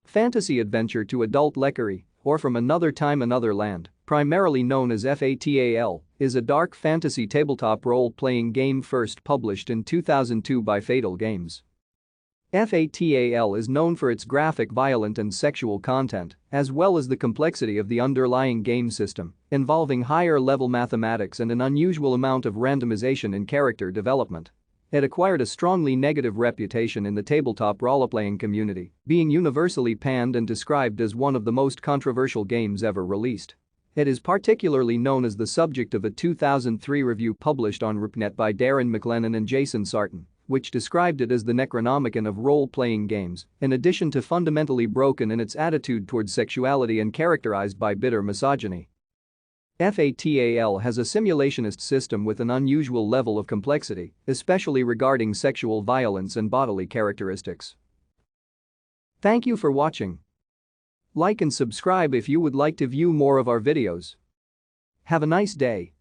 Fantasy adventure to adult lechery, or From Another Time Another Land, primarily known as F.A.T.A.L, is a dark fantasy tabletop role-playing game first published in 2002 by F.A.T.A.L Games. F.A.T.A.L is known for its graphic, violent and sexual content, as well as the complexity of the underlying game system, involving higher-level mathematics and an unusual amount of randomization in character development. It acquired a strongly negative reputation in the tabletop role-playing community, being universally panned and described as one of the most controversial games ever released. It is particularly known as the subject of a 2003 review published on RuPnet by Darren McLennan and Jason Sarton, which described it as the Necronomicon of role-playing games, in addition to fundamentally broken in its attitude towards sexuality and characterized by bitter misogyny. F.A.T.A.L has a simulationist system with an unusual level of complexity, especially regarding sexual violence and bodily characteristics. Thank you for watching. Like and subscribe if you would like to view more of our videos. Have a nice day.